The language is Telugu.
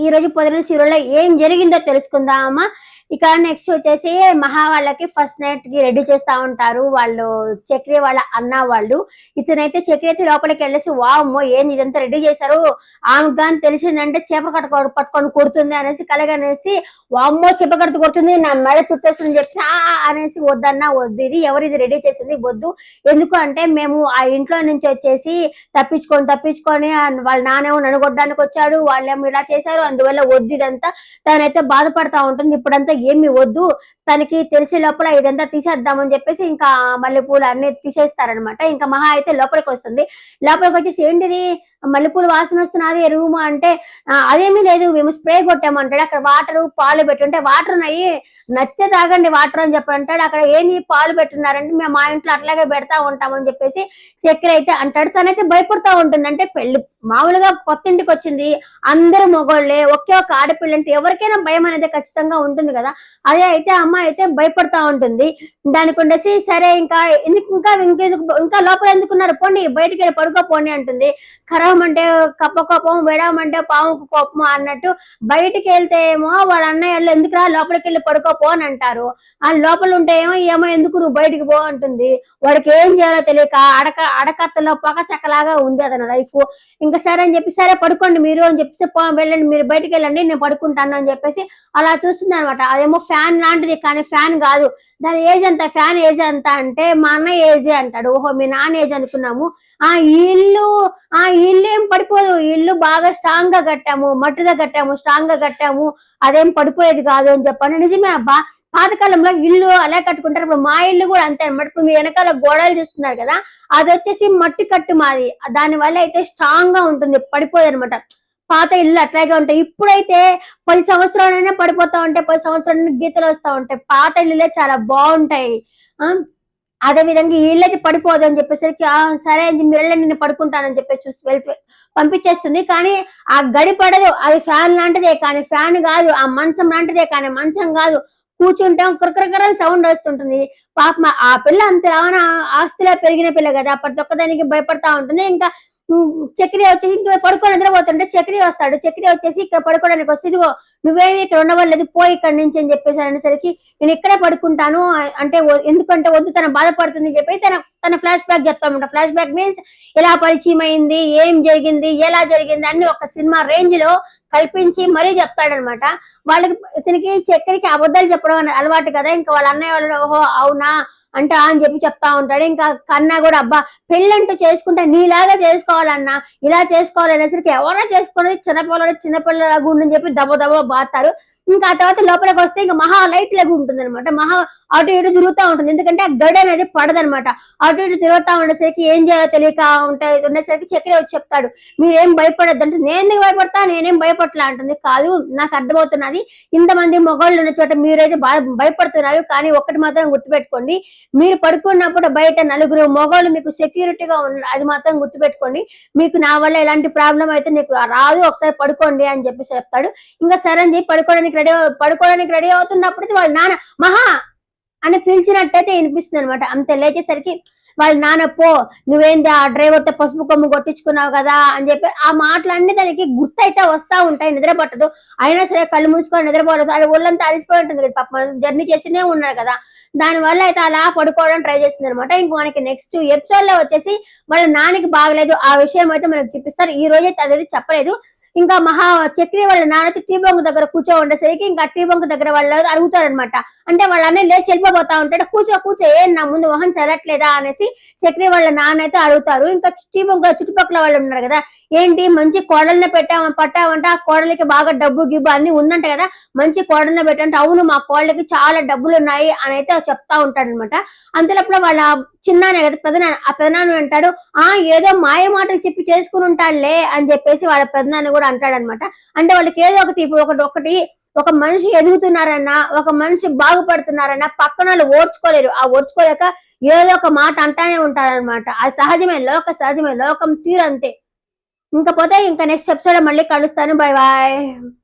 ఈ రోజు పొద్దున సీరియల్లో ఏం జరిగిందో తెలుసుకుందామా. ఇక నెక్స్ట్ వచ్చేసి మహా వాళ్ళకి ఫస్ట్ నైట్ కి రెడీ చేస్తా ఉంటారు వాళ్ళు, చక్రి వాళ్ళ అన్న వాళ్ళు. ఇతనైతే చక్రి అయితే లోపలికి వెళ్ళేసి వామ్మో ఏంది ఇదంతా రెడీ చేశారు, ఆమెకు కానీ తెలిసిందంటే చేప పట్టుకొని కొడుతుంది అనేసి కలగనేసి, వామ్మో చేప కడుతూ కొడుతుంది నా మెడ చుట్టేస్తుంది చెప్పి అనేసి వద్దన్నా వద్దు, ఇది ఎవరు ఇది రెడీ చేసింది వద్దు, ఎందుకు అంటే మేము ఆ ఇంట్లో నుంచి వచ్చేసి తప్పించుకొని వాళ్ళ నానేమో నన్ను కొట్టడానికి వచ్చాడు, వాళ్ళేమో ఇలా చేశారు, అందువల్ల వద్దు ఇదంతా. తనైతే బాధపడతా ఉంటుంది, ఇప్పుడంతా ఏమి వద్దు, తనకి తెలిసే లోపల ఇదంతా తీసేద్దామని చెప్పేసి ఇంకా మల్లెపూలు అన్ని తీసేస్తారనమాట. ఇంకా మహా అయితే లోపలికి వస్తుంది. లోపలికి వచ్చేసి ఏంటిది మల్లెపూలు వాసన వస్తున్నది రూమ్ అంటే, అదేమీ లేదు మేము స్ప్రే కొట్టామంటాడు. అక్కడ వాటర్ పాలు పెట్టుంటే వాటర్ ఉన్నాయి నచ్చితే తాగండి వాటర్ అని చెప్పి అంటాడు. అక్కడ ఏంది పాలు పెట్టున్నారంటే మేము మా ఇంట్లో అట్లాగే పెడతా ఉంటామని చెప్పేసి చక్కెర అయితే అంటాడు. తనైతే భయపడతా ఉంటుంది, అంటే పెళ్లి మామూలుగా కొత్త ఇంటికి వచ్చింది, అందరూ మగోళ్ళే, ఒకే ఒక ఆడపిల్ల అంటే ఎవరికైనా భయం అనేది ఖచ్చితంగా ఉంటుంది కదా. అదే అయితే అమ్మాయి అయితే భయపడతా ఉంటుంది. దానికి ఉండేసి సరే ఇంకా ఇంకా లోపల ఎందుకున్నారు పోండి బయటికి వెళ్ళి పడుకోపోండి అంటుంది. ఖరామంటే కప్ప కోపం, విడమంటే పాముకు కోపం అన్నట్టు బయటికి వెళ్తే ఏమో వాళ్ళ అన్నయ్యలు ఎందుకురా లోపలికి వెళ్ళి పడుకోపో అని అంటారు. ఆ లోపల ఉంటే ఏమో ఎందుకు నువ్వు బయటికి పో అంటుంది. వాడికి ఏం చేయాలో తెలియక అడకత్తలో పక్క చక్కలాగా ఉంది అతని లైఫ్. ఇంకా సరే అని చెప్పి సరే పడుకోండి మీరు అని చెప్పేసి వెళ్ళండి మీరు బయటికి వెళ్ళండి నేను పడుకుంటాను అని చెప్పేసి అలా చూస్తుంది అనమాట. అదేమో ఫ్యాన్ లాంటిది కానీ ఫ్యాన్ కాదు. దాని ఏజ్ ఎంత, ఫ్యాన్ ఏజ్ ఎంత అంటే మా అన్న ఏజ్ అంటాడు. ఓహో మీ నాన్న ఏజ్ అనుకున్నాము. ఈ ఇల్లు ఏం పడిపోదు, ఇల్లు బాగా స్ట్రాంగ్ గా కట్టాము, మట్టిగా కట్టాము, స్ట్రాంగ్ గా కట్టాము, అదేం పడిపోయేది కాదు అని చెప్పాను. నిజమే అబ్బా, పాతకాలంలో ఇల్లు అలా కట్టుకుంటారు. ఇప్పుడు మా ఇల్లు కూడా అంతే అనమాట. ఇప్పుడు మీ వెనకాల గోడలు చూస్తున్నారు కదా, అది వచ్చేసి మట్టి కట్టు మాది, దాని వల్ల అయితే స్ట్రాంగ్ గా ఉంటుంది, పడిపోదు అనమాట. పాత ఇల్లు అట్లాగే ఉంటాయి. ఇప్పుడైతే 10 సంవత్సరాలైనా పడిపోతా ఉంటాయి, 10 సంవత్సరాలైనా గీతలు వస్తూ ఉంటాయి. పాత ఇల్లులే చాలా బాగుంటాయి. అదే విధంగా ఇళ్ళైతే పడిపోదు అని చెప్పేసరికి సరే అని మీరు నేను పడుకుంటానని చెప్పేసి చూసి వెళ్తూ పంపించేస్తుంది. కానీ ఆ గడి పడదు, అది ఫ్యాన్ లాంటిదే కానీ ఫ్యాన్ కాదు, ఆ మంచం లాంటిదే కానీ మంచం కాదు. కూర్చుంటాం కరకరకర సౌండ్ వస్తుంటుంది. పాప ఆ పిల్ల అంత ఆస్తిలో పెరిగిన పిల్ల కదా, ప్రతి ఒక్కదానికి భయపడతా ఉంటుంది. ఇంకా చక్రి వచ్చేసి ఇంకా పడుకొని నిద్రపోతుంటే చక్రి వస్తాడు. చక్రి వచ్చేసి ఇక్కడ పడుకోవడానికి వస్తే ఇదిగో నువ్వేమి ఇక్కడ ఉండవలేదు పో ఇక్కడి నుంచి అని చెప్పేసి అనేసరికి నేను ఇక్కడే పడుకుంటాను అంటే, ఎందుకంటే వద్దు తన బాధపడుతుంది అని చెప్పి తన ఫ్లాష్ బ్యాక్ చెప్తామంట. ఫ్లాష్ బ్యాక్ మీన్స్ ఎలా పరిచయం అయింది, ఏం జరిగింది, ఎలా జరిగింది అన్ని ఒక సినిమా రేంజ్ లో కల్పించి మరీ చెప్తాడనమాట. వాళ్ళకి ఇతనికి చక్కెరకి అబద్ధాలు చెప్పడం అలవాటు కదా. ఇంకా వాళ్ళ అన్నయ్య వాళ్ళు ఓహో అవునా అంటే అని చెప్పి చెప్తా ఉంటాడు. ఇంకా కన్నా కూడా అబ్బా పెళ్ళంటూ చేసుకుంటే నీలాగా చేసుకోవాలన్నా, ఇలా చేసుకోవాలనేసరికి ఎవరైనా చేసుకోవాలి, చిన్నపిల్లల గుండని చెప్పి దెబ్బ బాతారు. ఇంకా ఆ తర్వాత లోపలికి వస్తే ఇంకా మహా లైట్ లాగా ఉంటుంది అనమాట. మహా అటు ఇటు తిరుగుతూ ఉంటుంది, ఎందుకంటే ఆ గడి అనేది పడదనమాట. అటు ఇటు తిరుగుతా ఉండేసరికి ఏం చేయాలో తెలియక ఉండేసరికి చక్కెర వచ్చి చెప్తాడు మీరేం భయపడద్దు అంటే, నేను ఎందుకు భయపడతా, నేనేం భయపడలా అంటుంది. కాదు నాకు అర్థమవుతున్నది, ఇంతమంది మొగోళ్ళు ఉన్న చోట మీరైతే భయపడుతున్నారు, కానీ ఒక్కటి మాత్రం గుర్తుపెట్టుకోండి, మీరు పడుకున్నప్పుడు బయట నలుగురు మొగోళ్ళు మీకు సెక్యూరిటీగా ఉన్నారు, అది మాత్రం గుర్తుపెట్టుకోండి, మీకు నా వల్ల ఎలాంటి ప్రాబ్లం అయితే నీకు రాదు, ఒకసారి పడుకోండి అని చెప్పి చెప్తాడు. ఇంకా సరే అని చెప్పి పడుకోవడానికి రెడీ అవుతున్నప్పుడు వాళ్ళ నాన్న మహా అని పిలిచినట్టయితే వినిపిస్తుంది అనమాట. అంత లేచేసరికి వాళ్ళ నాన్న పో నువ్వేంది ఆ డ్రైవర్ తో పసుపు కొమ్ము కొట్టించుకున్నావు కదా అని చెప్పి ఆ మాటలన్నీ దానికి గుర్తయితే వస్తా ఉంటాయి. నిద్ర పట్టదు, అయినా సరే కళ్ళు మూసుకొని నిద్రపోలేదు, అది ఒళ్ళంతా అలిసిపోయి ఉంటుంది కదా, పాప జర్నీ చేస్తూనే ఉన్నారు కదా, దాని వల్ల అయితే అలా పడుకోవడం ట్రై చేస్తుంది అనమాట. ఇంక మనకి నెక్స్ట్ ఎపిసోడ్ లో వచ్చేసి వాళ్ళ నాన్నకి బాగలేదు, ఆ విషయం అయితే మనకు చూపిస్తారు. ఈ రోజు అయితే అదేది చెప్పలేదు. ఇంకా మహా చక్రి వాళ్ళ నాన్నతో టీ బొంగు దగ్గర కూర్చో ఉండేసరికి ఇంకా టీ బొంగు దగ్గర వాళ్ళు అడుగుతారనమాట. అంటే వాళ్ళ అన్నయ్య లేచి వెళ్ళిపోతా ఉంటాడు. కూర్చో ఏం నా ముందు మొహం చదవట్లేదా అనేసి చక్రి వాళ్ళ నాన్న అయితే అడుగుతారు. ఇంకా టీ బొంగుల చుట్టుపక్కల వాళ్ళు ఉన్నారు కదా, ఏంటి మంచి కోడల్ని పట్టావంట, ఆ కోడలికి బాగా డబ్బు గిబ్బు అన్ని ఉందంట కదా, మంచి కోడల్ని పెట్టంటే అవును మా కోడలికి చాలా డబ్బులు ఉన్నాయి అని అయితే చెప్తా ఉంటాడు అనమాట. అంతలోపల వాళ్ళ చిన్నానే కదా పెదనాన్న, ఆ పెదనాన్న అంటాడు ఏదో మాయ మాటలు చెప్పి చేసుకుని ఉంటాడులే అని చెప్పేసి వాళ్ళ పెదనాన్న కూడా అంటాడనమాట. అంటే వాళ్ళకి ఏదో ఒకటి ఇప్పుడు ఒకటి ఒక మనిషి ఎదుగుతున్నారన్నా, ఒక మనిషి బాగుపడుతున్నారన్నా పక్కన వాళ్ళు ఓర్చుకోలేరు, ఆ ఓర్చుకోలేక ఏదో ఒక మాట అంటానే ఉంటారనమాట. అది సహజమే, సహజమే, లోకం తీరు అంతే. ఇంకపోతే ఇంకా నెక్స్ట్ ఎపిసోడ్ మళ్ళీ కలుస్తాను. Bye bye.